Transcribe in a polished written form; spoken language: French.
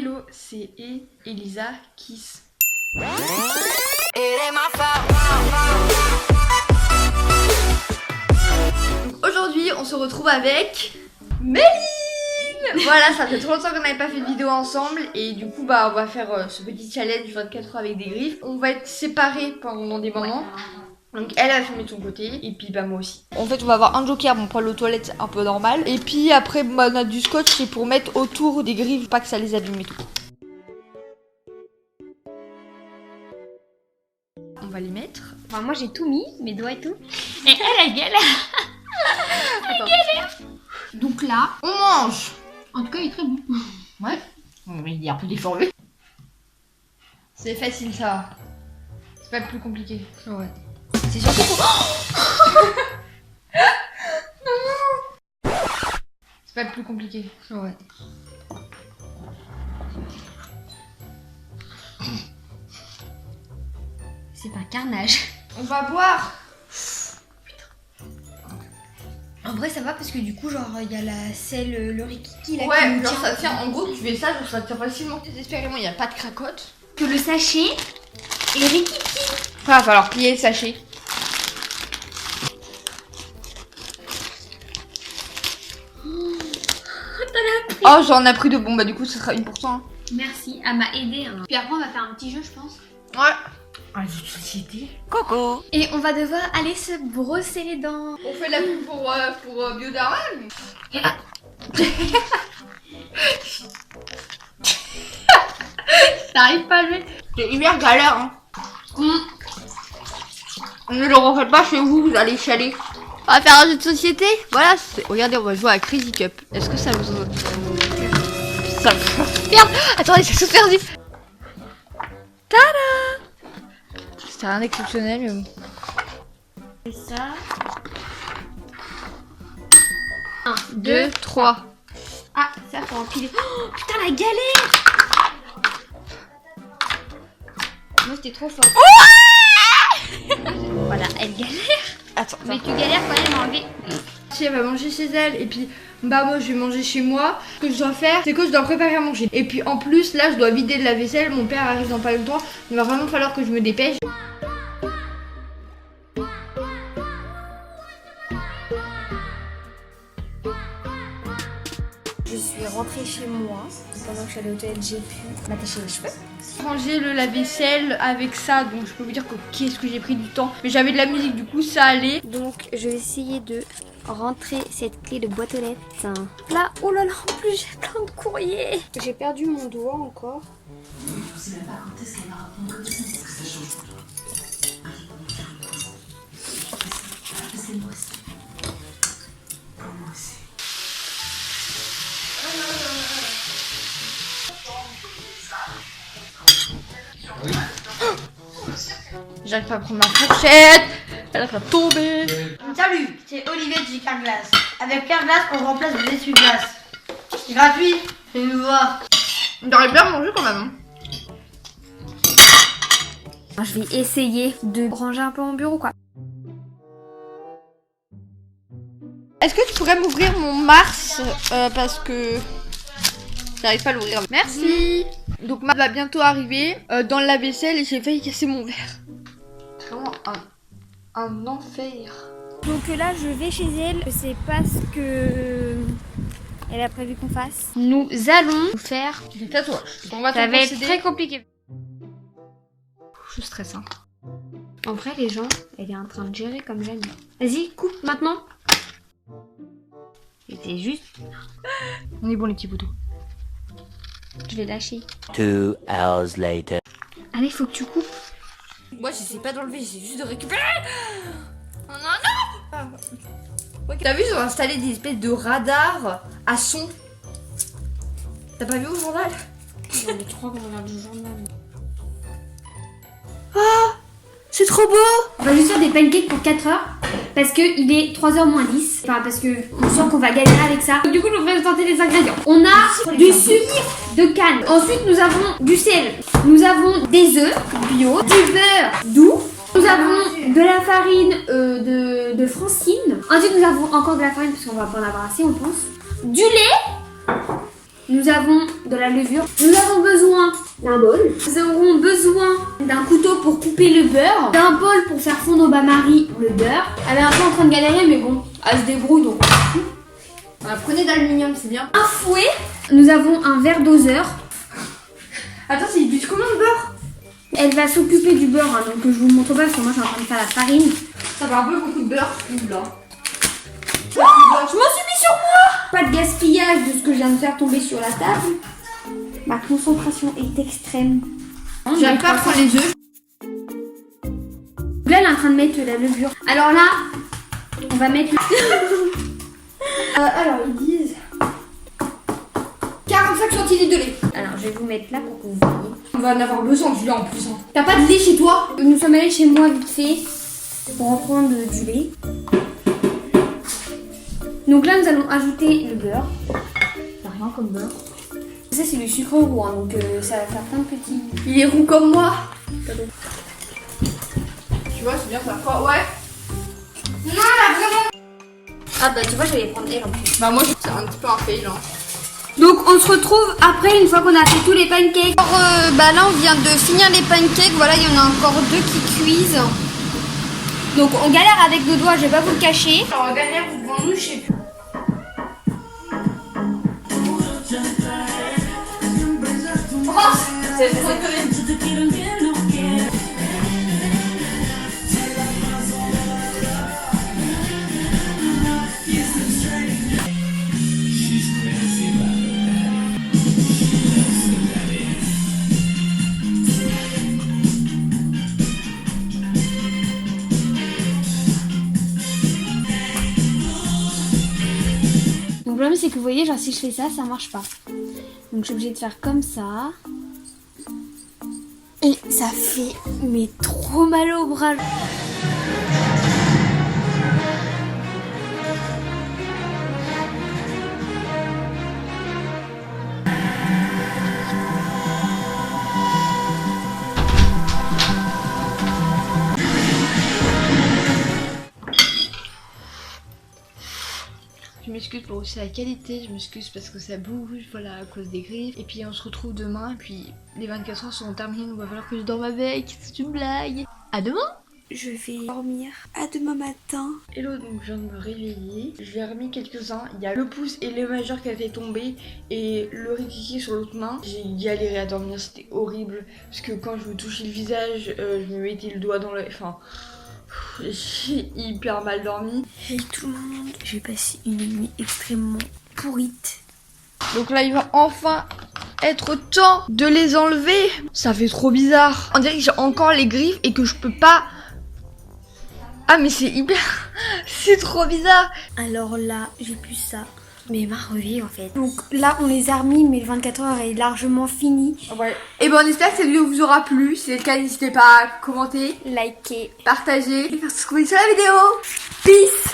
hello, c'est Elisa Kiss. Aujourd'hui, on se retrouve avec Méline. Voilà, ça fait trop longtemps qu'on n'avait pas fait de vidéo ensemble et du coup, on va faire ce petit challenge 24 heures avec des griffes. On va être séparés pendant des moments. Donc elle va filmer de son côté et puis moi aussi. En fait on va avoir un joker, bon pour aller aux toilettes c'est un peu normal. Et puis après on a du scotch, c'est pour mettre autour des griffes, pas que ça les abîme et tout. On va les mettre. Enfin, moi j'ai tout mis, mes doigts et tout. Et elle galère. Elle galère. Donc là, On mange. en tout cas il est très bon. Ouais. Mais il est un peu déformé. C'est facile ça. C'est pas le plus compliqué. Ouais. C'est surtout pour... Non. C'est pas le plus compliqué. Ouais. C'est un carnage. On va boire. En vrai ça va parce que du coup genre il y a la selle, le rikiki là qui Ouais, nous genre tient. ça tient. En gros tu fais ça, genre ça tient facilement. Désespérément il n'y a pas de cracotte. Que le sachet et le rikiki. Après, il va falloir plier le sachet. Oh, j'en ai pris de bon, du coup, ce sera 1%. Hein. Merci, elle m'a aidé. Hein. Puis après on va faire un petit jeu je pense. Ouais. Un jeu de société. Coco. Et on va devoir aller se brosser les dents. On fait la pub pour Bioderman. T'arrives pas à jouer. C'est hyper galère, hein. Ne le refaites pas chez vous, vous allez chialer. On va faire un jeu de société. Voilà, regardez, on va jouer à Crazy Cup. Est-ce que ça vous... Ça me perd. Attendez, c'est super vite. Tada. C'était rien d'exceptionnel, mais bon. Et ça. 1, 2, 3. Ah, ça faut empiler. Oh, putain la galère. Moi c'était trop fort. Voilà, elle galère. Attends. Mais tu galères quand même à enlever. Si elle va manger chez elle et puis moi je vais manger chez moi, ce que je dois faire c'est que je dois préparer à manger. Et puis en plus là je dois vider de la vaisselle, mon père arrive dans pas longtemps, il va vraiment falloir que je me dépêche. Je suis rentrée chez moi. Pendant que je suis allée aux toilettes, j'ai pu m'attacher les cheveux. Ranger le lave-vaisselle avec ça, donc je peux vous dire que qu'est-ce que j'ai pris du temps. Mais j'avais de la musique, du coup ça allait. Donc je vais essayer de rentrer cette clé de boîte aux lettres. Là, oh là là, en plus j'ai plein de courriers. J'ai perdu mon doigt encore. Je sais même pas quand est-ce qu'elle va répondre comme ça. Est-ce que ça change pour toi? Parce que moi aussi. Pour moi aussi. J'arrive pas à prendre ma fourchette, elle a pas tombé. Salut, c'est Olivier de chez Carglass. Avec Carglass, on remplace des essuie-glaces. C'est gratuit, venez nous voir. J'aurais bien mangé quand même. Je vais essayer de ranger un peu mon bureau quoi. Est-ce que tu pourrais m'ouvrir mon Mars parce que j'arrive pas à l'ouvrir. Merci. Donc ma va bientôt arriver dans le lave-vaisselle et j'ai failli casser mon verre. Vraiment un enfer. Donc là je vais chez elle. Je sais pas ce que elle a prévu qu'on fasse. Nous allons faire. Des tatouages. On va Ça te va être procéder. très compliqué. Je stresse hein. En vrai les gens, elle est en train de gérer comme jamais. Vas-y, coupe maintenant. C'était juste. On est bon les petits poutous. Je l'ai lâché. 2 hours later. Allez, faut que tu coupes. Moi j'essaie pas d'enlever, j'essaie juste de récupérer. Oh non non. T'as vu, ils ont installé des espèces de radars à son. T'as pas vu au journal? Non, mais tu crois qu'on regarde le journal? C'est trop beau. On va juste faire des pancakes pour 4 heures. Parce que il est 3h moins 10. Enfin, parce que on sent qu'on va galérer avec ça. Donc, du coup, je vais vous présenter les ingrédients. On a du sucre de canne. Ensuite, nous avons du sel. Nous avons des œufs bio, du beurre doux. Nous avons de la farine de Francine. Ensuite, nous avons encore de la farine parce qu'on va pas en avoir assez, on pense. Du lait. Nous avons de la levure. Nous avons besoin d'un bol. Nous aurons besoin d'un couteau pour couper le beurre. D'un bol pour faire fondre au bain-marie le beurre. Elle est un peu en train de galérer, mais bon, elle se débrouille donc. Prenez d'aluminium, c'est bien. Un fouet. Nous avons un verre doseur. Attends, c'est du combien de beurre? Elle va s'occuper du beurre, hein, donc je vous montre pas parce que moi je suis en train de faire la farine. Ça fait un peu beaucoup de beurre, je trouve là. Je m'en suis mis sur moi. Pas de gaspillage de ce que je viens de faire tomber sur la table. Ma concentration est extrême. J'arrive pas à prendre les œufs. Là, elle est en train de mettre la levure. Alors là, on va mettre... Alors, ils disent 45 centilitres de lait. Alors, je vais vous mettre là pour que vous voyez. On va en avoir besoin du lait en plus. Hein. T'as pas de lait chez toi? Nous sommes allés chez moi vite fait pour en prendre du lait. Donc là, nous allons ajouter le beurre. T'as rien comme beurre. Ça, c'est du sucre roux, hein, donc ça va faire plein de petits... Il est roux comme moi. Tu vois, c'est bien ça. Quoi, ouais. Non, là, vraiment. Ah bah, tu vois, j'allais prendre elle en plus. Bah, moi, c'est un petit peu un fail. Hein. Donc, on se retrouve après, une fois qu'on a fait tous les pancakes. Alors, bah là on vient de finir les pancakes, voilà il y en a encore 2 qui cuisent. Donc on galère avec nos doigts, je vais pas vous le cacher. Alors, on galère devant nous, je sais plus. C'est trop Donc le problème c'est que vous voyez, genre si je fais ça, ça marche pas. Donc je suis obligée de faire comme ça. Et ça fait mais trop mal au bras. Je m'excuse pour aussi la qualité, je m'excuse parce que ça bouge, voilà, à cause des griffes. Et puis on se retrouve demain, et puis les 24 heures seront terminées, donc il va falloir que je dorme avec, c'est une blague. À demain. Je vais dormir à demain matin. Hello, donc je viens de me réveiller, je lui ai remis quelques-uns. Il y a le pouce et le majeur qui a fait tomber et le réquiqué sur l'autre main. J'ai galéré à dormir, c'était horrible, parce que quand je me touchais le visage, je me mettais le doigt dans le... Enfin... J'ai hyper mal dormi. Hey tout le monde, j'ai passé une nuit extrêmement pourrite. Donc là il va enfin être temps de les enlever. Ça fait trop bizarre. On dirait que j'ai encore les griffes et que je peux pas... Ah mais c'est hyper... C'est trop bizarre. Alors là, j'ai plus ça. Mais ma revue en fait. Donc là, on les a remis, mais le 24 heures est largement fini. Ouais. Et ben on espère que cette vidéo vous aura plu. Si c'est le cas, n'hésitez pas à commenter, Likez. partager et faire ce que vous voulez sur la vidéo. Peace.